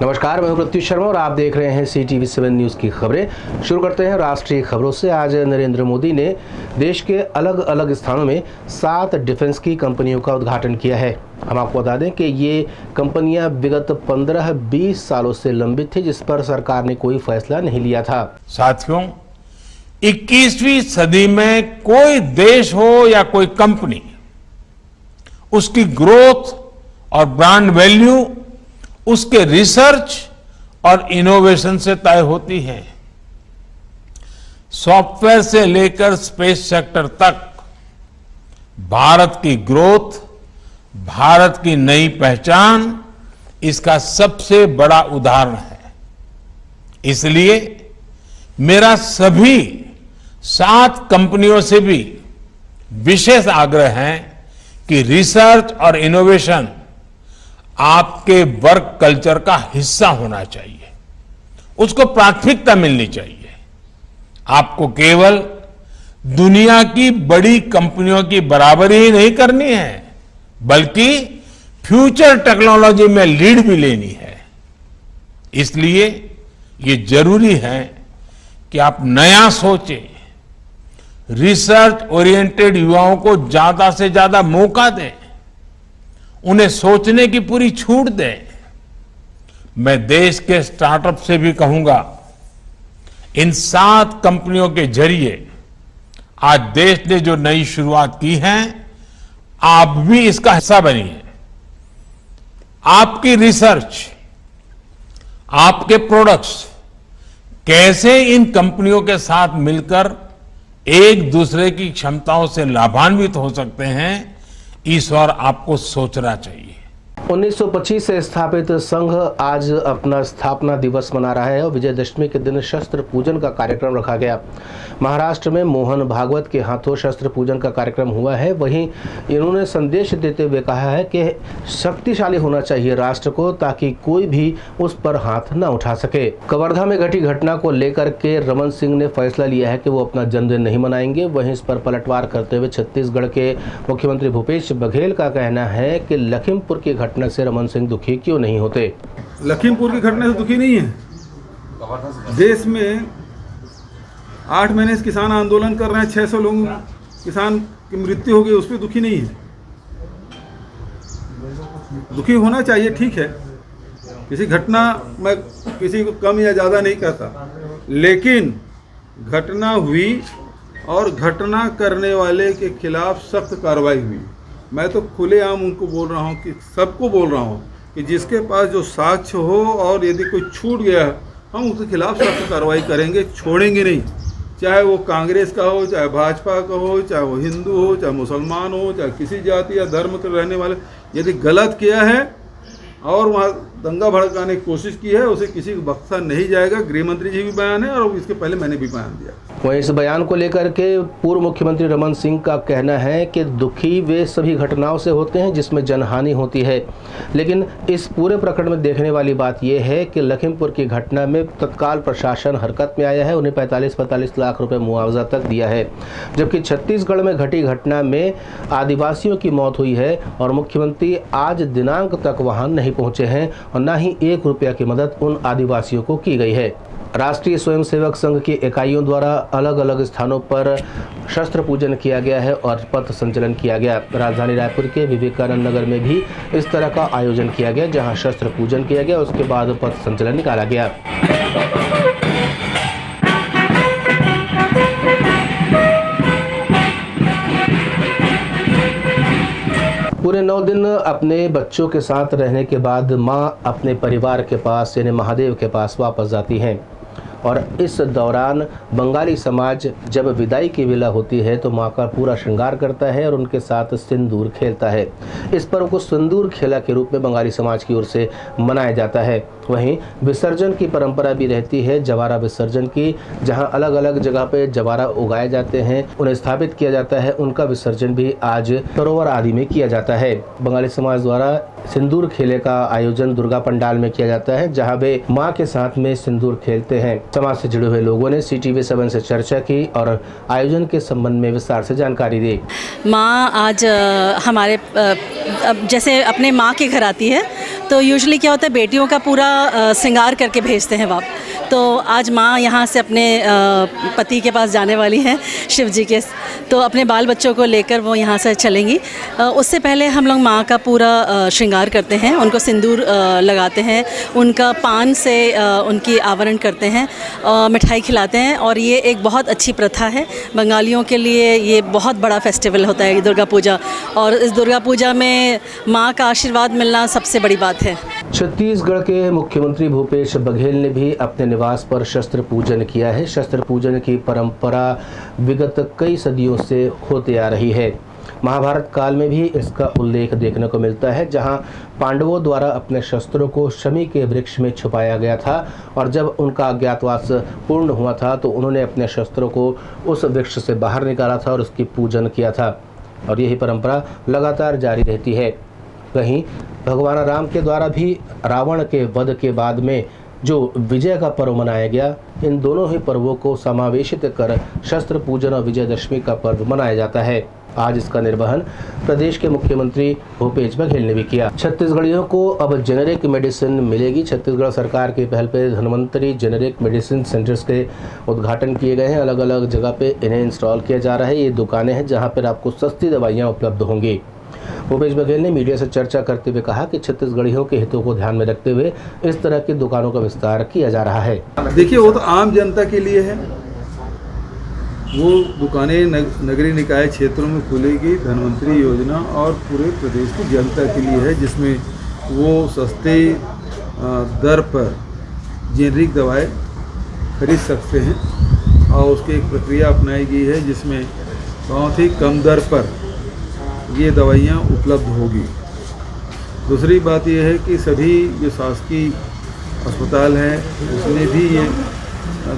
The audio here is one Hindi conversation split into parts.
नमस्कार, मैं प्रत्युष शर्मा और आप देख रहे हैं CTV7 न्यूज़ की खबरें। शुरू करते हैं राष्ट्रीय खबरों से। आज नरेंद्र मोदी ने देश के अलग अलग स्थानों में 7 डिफेंस की कंपनियों का उद्घाटन किया है। हम आपको बता दें कि ये कंपनियां विगत 15-20 सालों से लंबित थी, जिस पर सरकार ने कोई फैसला नहीं लिया था। साथियों, 21वीं सदी में कोई देश हो या कोई कंपनी, उसकी ग्रोथ और ब्रांड वैल्यू उसके रिसर्च और इनोवेशन से तय होती है। सॉफ्टवेयर से लेकर स्पेस सेक्टर तक भारत की ग्रोथ, भारत की नई पहचान इसका सबसे बड़ा उदाहरण है। इसलिए मेरा सभी 7 कंपनियों से भी विशेष आग्रह है कि रिसर्च और इनोवेशन आपके वर्क कल्चर का हिस्सा होना चाहिए, उसको प्राथमिकता मिलनी चाहिए। आपको केवल दुनिया की बड़ी कंपनियों की बराबरी ही नहीं करनी है, बल्कि फ्यूचर टेक्नोलॉजी में लीड भी लेनी है। इसलिए ये जरूरी है कि आप नया सोचें, रिसर्च ओरिएंटेड युवाओं को ज्यादा से ज्यादा मौका दें, उन्हें सोचने की पूरी छूट दें। मैं देश के स्टार्टअप से भी कहूंगा, इन 7 कंपनियों के जरिए आज देश ने जो नई शुरुआत की है, आप भी इसका हिस्सा बनिए। आपकी रिसर्च, आपके प्रोडक्ट्स कैसे इन कंपनियों के साथ मिलकर एक दूसरे की क्षमताओं से लाभान्वित हो सकते हैं, इस और आपको सोचना चाहिए। 1925 से स्थापित संघ आज अपना स्थापना दिवस मना रहा है और विजयदशमी के दिन शस्त्र पूजन का कार्यक्रम रखा गया। महाराष्ट्र में मोहन भागवत के हाथों शस्त्र पूजन का कार्यक्रम हुआ है। वहीं इन्होंने संदेश देते हुए कहा है कि शक्तिशाली होना चाहिए राष्ट्र को, ताकि कोई भी उस पर हाथ न उठा सके। कवर्धा में घटी घटना को लेकर के रमन सिंह ने फैसला लिया है कि वो अपना जन्मदिन नहीं मनाएंगे। वहीं इस पर पलटवार करते हुए छत्तीसगढ़ के मुख्यमंत्री भूपेश बघेल का कहना है कि लखीमपुर की घटना से रमन सिंह दुखी क्यों नहीं होते। लखीमपुर की घटना से दुखी नहीं है। देश में 8 महीने से किसान आंदोलन कर रहे हैं, 600 लोगों किसान की मृत्यु हो गई, उस पर दुखी नहीं है। दुखी होना चाहिए, ठीक है। किसी घटना मैं किसी को कम या ज़्यादा नहीं कहता, लेकिन घटना हुई और घटना करने वाले के खिलाफ सख्त कार्रवाई हुई। मैं तो खुलेआम उनको बोल रहा हूँ कि सबको बोल रहा हूँ कि जिसके पास जो साक्ष्य हो और यदि कोई छूट गया, हम उसके खिलाफ सख्त कार्रवाई करेंगे, छोड़ेंगे नहीं। चाहे वो कांग्रेस का हो, चाहे भाजपा का हो, चाहे वो हिंदू हो, चाहे मुसलमान हो, चाहे किसी जाति या धर्म के रहने वाले, यदि गलत किया है और वहाँ दंगा भड़काने की कोशिश की है, उसे किसी को बख्शा नहीं जाएगा। गृह मंत्री जी भी बयान है और इसके पहले मैंने भी बयान दिया। वहीं इस बयान को लेकर के पूर्व मुख्यमंत्री रमन सिंह का कहना है कि दुखी वे सभी घटनाओं से होते हैं जिसमें जनहानि होती है, लेकिन इस पूरे प्रकरण में देखने वाली बात यह है कि लखीमपुर की घटना में तत्काल प्रशासन हरकत में आया है। उन्हें 45-45 लाख रुपए मुआवजा तक दिया है, जबकि छत्तीसगढ़ में घटी घटना में आदिवासियों की मौत हुई है और मुख्यमंत्री आज दिनांक तक वहां नहीं पहुंचे हैं और न ही 1 रुपया की मदद उन आदिवासियों को की गई है। राष्ट्रीय स्वयंसेवक संघ की इकाइयों द्वारा अलग अलग स्थानों पर शस्त्र पूजन किया गया है और पथ संचलन किया गया। राजधानी रायपुर के विवेकानंद नगर में भी इस तरह का आयोजन किया गया, जहां शस्त्र पूजन किया गया, उसके बाद पथ संचलन निकाला गया। पूरे 9 दिन अपने बच्चों के साथ रहने के बाद मां अपने परिवार के पास यानी महादेव के पास वापस जाती हैं और इस दौरान बंगाली समाज जब विदाई की वेला होती है तो मां का पूरा श्रृंगार करता है और उनके साथ सिंदूर खेलता है। इस पर्व को सिंदूर खेला के रूप में बंगाली समाज की ओर से मनाया जाता है। वहीं विसर्जन की परंपरा भी रहती है, जवारा विसर्जन की, जहां अलग अलग जगह पे जवारा उगाए जाते हैं, उन्हें स्थापित किया जाता है। उनका विसर्जन भी आज सरोवर आदि में किया जाता है। बंगाली समाज द्वारा सिंदूर खेले का आयोजन दुर्गा पंडाल में किया जाता है, जहां वे मां के साथ में सिंदूर खेलते हैं। समाज से जुड़े हुए लोगों ने CTV7 से चर्चा की और आयोजन के संबंध में विस्तार से जानकारी दी। माँ आज हमारे जैसे अपने माँ के घर आती है तो यूजुअली क्या होता है, बेटियों का पूरा श्रृंगार करके भेजते हैं बाप। तो आज माँ यहाँ से अपने पति के पास जाने वाली हैं, शिव जी के, तो अपने बाल बच्चों को लेकर वो यहाँ से चलेंगी। उससे पहले हम लोग माँ का पूरा श्रृंगार करते हैं, उनको सिंदूर लगाते हैं, उनका पान से उनकी आवरण करते हैं, मिठाई खिलाते हैं। और ये एक बहुत अच्छी प्रथा है बंगालियों के लिए, ये बहुत बड़ा फेस्टिवल होता है दुर्गा पूजा। और इस दुर्गा पूजा में माँ का आशीर्वाद मिलना सबसे बड़ी बात है। छत्तीसगढ़ के मुख्यमंत्री भूपेश बघेल ने भी अपने निवास पर शस्त्र पूजन किया है। शस्त्र पूजन की परंपरा विगत कई सदियों से होती आ रही है। महाभारत काल में भी इसका उल्लेख देखने को मिलता है, जहां पांडवों द्वारा अपने शस्त्रों को शमी के वृक्ष में छुपाया गया था और जब उनका अज्ञातवास पूर्ण हुआ था तो उन्होंने अपने शस्त्रों को उस वृक्ष से बाहर निकाला था और उसकी पूजन किया था और यही परंपरा लगातार जारी रहती है। वहीं भगवान राम के द्वारा भी रावण के वध के बाद में जो विजय का पर्व मनाया गया, इन दोनों ही पर्वों को समावेशित कर शस्त्र पूजन और विजयदशमी का पर्व मनाया जाता है। आज इसका निर्वहन प्रदेश के मुख्यमंत्री भूपेश बघेल ने भी किया। छत्तीसगढ़ियों को अब जेनेरिक मेडिसिन मिलेगी। छत्तीसगढ़ सरकार की पहल पर धन्वंतरी जेनेरिक मेडिसिन सेंटर्स के उद्घाटन किए गए हैं। अलग अलग जगह पे इन्हें इंस्टॉल किया जा रहा है। ये दुकानें हैं जहां पर आपको सस्ती दवाइयां उपलब्ध होंगी। भूपेश बघेल ने मीडिया से चर्चा करते हुए कहा कि छत्तीसगढ़ियों के हितों को ध्यान में रखते हुए इस तरह की दुकानों का विस्तार किया जा रहा है। देखिए, वो तो आम जनता के लिए है, वो दुकानें नगरीय निकाय क्षेत्रों में खुलेगी। धन्वंतरी योजना और पूरे प्रदेश की जनता के लिए है, जिसमें वो सस्ते दर पर जेनरिक दवाएं खरीद सकते हैं और उसकी एक प्रक्रिया अपनाई गई है जिसमें बहुत ही कम दर पर ये दवाइयाँ उपलब्ध होगी। दूसरी बात यह है कि सभी जो शासकीय अस्पताल हैं उसमें भी ये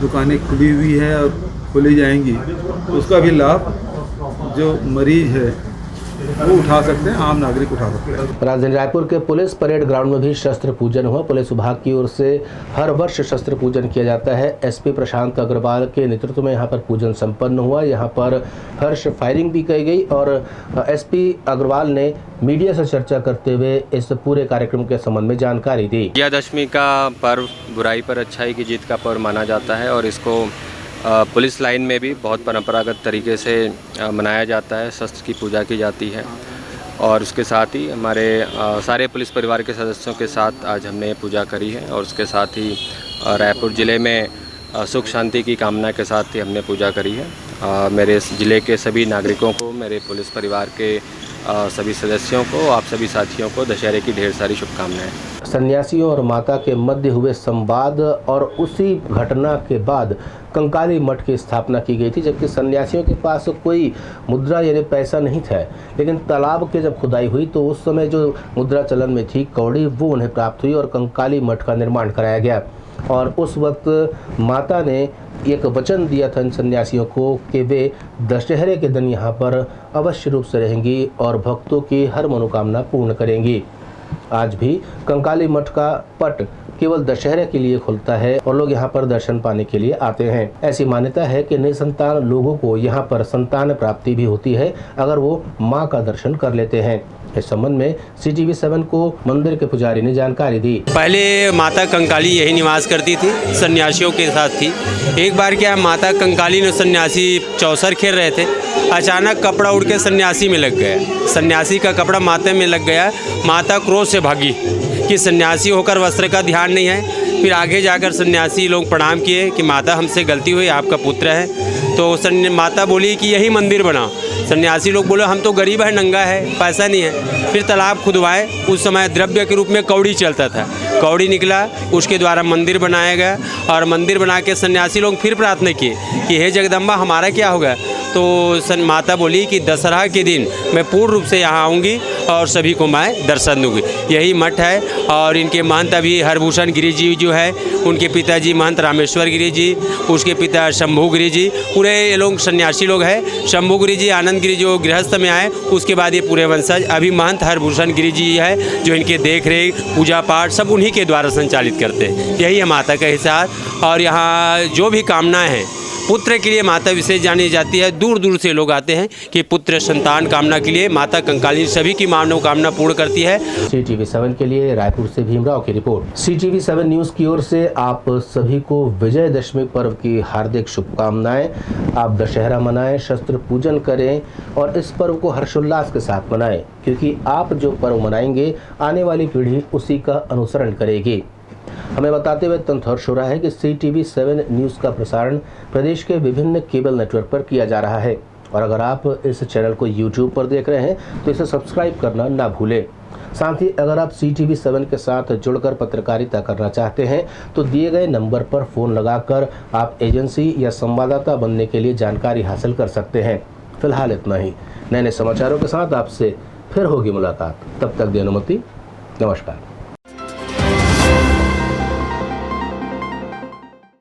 दुकानें खुली हुई हैं और खुली जाएंगी, तो उसका भी लाभ जो मरीज है वो उठा सकते हैं, आम नागरिक उठा सकते हैं। राजधानी रायपुर के पुलिस परेड ग्राउंड में भी शस्त्र पूजन हुआ। पुलिस विभाग की ओर से हर वर्ष शस्त्र पूजन किया जाता है। एसपी प्रशांत अग्रवाल के नेतृत्व में यहाँ पर पूजन संपन्न हुआ। यहाँ पर हर्ष फायरिंग भी की गई और एसपी अग्रवाल ने मीडिया से चर्चा करते हुए इस पूरे कार्यक्रम के संबंध में जानकारी दी। विजयादशमी का पर्व बुराई पर अच्छाई की जीत का पर्व माना जाता है और इसको पुलिस लाइन में भी बहुत परंपरागत तरीके से मनाया जाता है। शस्त्र की पूजा की जाती है और उसके साथ ही हमारे सारे पुलिस परिवार के सदस्यों के साथ आज हमने पूजा करी है और उसके साथ ही रायपुर ज़िले में सुख शांति की कामना के साथ ही हमने पूजा करी है। मेरे ज़िले के सभी नागरिकों को, मेरे पुलिस परिवार के सभी सदस्यों को, आप सभी साथियों को दशहरे की ढेर सारी शुभकामनाएं। सन्यासियों और माता के मध्य हुए संवाद और उसी घटना के बाद कंकाली मठ की स्थापना की गई थी, जबकि सन्यासियों के पास कोई मुद्रा यानी पैसा नहीं था, लेकिन तालाब के जब खुदाई हुई तो उस समय जो मुद्रा चलन में थी कौड़ी, वो उन्हें प्राप्त हुई और कंकाली मठ का निर्माण कराया गया। और उस वक्त माता ने एक वचन दिया था इन सन्यासियों को कि वे दशहरे के दिन यहाँ पर अवश्य रूप से रहेंगी और भक्तों की हर मनोकामना पूर्ण करेंगी। आज भी कंकाली मठ का पट केवल दशहरे के लिए खुलता है और लोग यहाँ पर दर्शन पाने के लिए आते हैं। ऐसी मान्यता है कि निसंतान लोगों को यहाँ पर संतान प्राप्ति भी होती है अगर वो माँ का दर्शन कर लेते हैं। इस संबंध में CTV 7 को मंदिर के पुजारी ने जानकारी दी। पहले माता कंकाली यही निवास करती थी, सन्यासियों के साथ थी। एक बार क्या माता कंकाली ने सन्यासी चौसर खेल रहे थे, अचानक कपड़ा उड़ के सन्यासी में लग गया। सन्यासी का कपड़ा माता में लग गया। माता क्रोध से भागी कि सन्यासी होकर वस्त्र का ध्यान नहीं है। फिर आगे जाकर सन्यासी लोग प्रणाम किए कि माता हमसे गलती हुई, आपका पुत्र है। तो माता बोली कि यही मंदिर बनाओ। सन्यासी लोग बोले हम तो गरीब है, नंगा है, पैसा नहीं है। फिर तालाब खुदवाए। उस समय द्रव्य के रूप में कौड़ी चलता था, कौड़ी निकला, उसके द्वारा मंदिर बनाया गया और मंदिर बना के सन्यासी लोग फिर प्रार्थना किए कि हे जगदम्बा हमारा क्या होगा। तो माता बोली कि दशहरा के दिन मैं पूर्ण रूप से यहाँ आऊँगी और सभी को मैं दर्शन दूँगी। यही मठ है और इनके महंत अभी हरभूषण गिरी जी जो है, उनके पिताजी महंत रामेश्वर गिरी जी, उसके पिता शंभू गिरी जी, पूरे ये लोग सन्यासी लोग हैं। शंभू गिरी जी, आनंद गिरी जो गृहस्थ में आए, उसके बाद ये पूरे वंशज। अभी महंत हरभूषण गिरी जी है जो इनके देख रेख पूजा पाठ सब उन्हीं के द्वारा संचालित करते हैं। यही है माता का हिसाब और यहाँ जो भी कामनाएँ हैं पुत्र के लिए माता विशेष जानी जाती है। दूर दूर से लोग आते हैं कि पुत्र संतान कामना के लिए माता कंकाली सभी की मनोकामना पूर्ण करती है। CTV7 के लिए रायपुर से भीमराव की रिपोर्ट। CTV7 न्यूज़ की ओर से आप सभी को विजयदशमी पर्व की हार्दिक शुभकामनाएं। आप दशहरा मनाएं, शस्त्र पूजन करें और इस पर्व को हर्षोल्लास के साथ मनाएं, क्योंकि आप जो पर्व मनाएंगे आने वाली पीढ़ी उसी का अनुसरण करेगी। हमें बताते हुए अत्यंत हर्ष हो रहा है कि CTV7 न्यूज़ का प्रसारण प्रदेश के विभिन्न केबल नेटवर्क पर किया जा रहा है और अगर आप इस चैनल को YouTube पर देख रहे हैं तो इसे सब्सक्राइब करना ना भूलें। साथ ही अगर आप CTV7 के साथ जुड़कर पत्रकारिता करना चाहते हैं तो दिए गए नंबर पर फ़ोन लगाकर आप एजेंसी या संवाददाता बनने के लिए जानकारी हासिल कर सकते हैं। फिलहाल इतना ही। नए नए समाचारों के साथ आपसे फिर होगी मुलाकात। तब तक दी अनुमति। नमस्कार।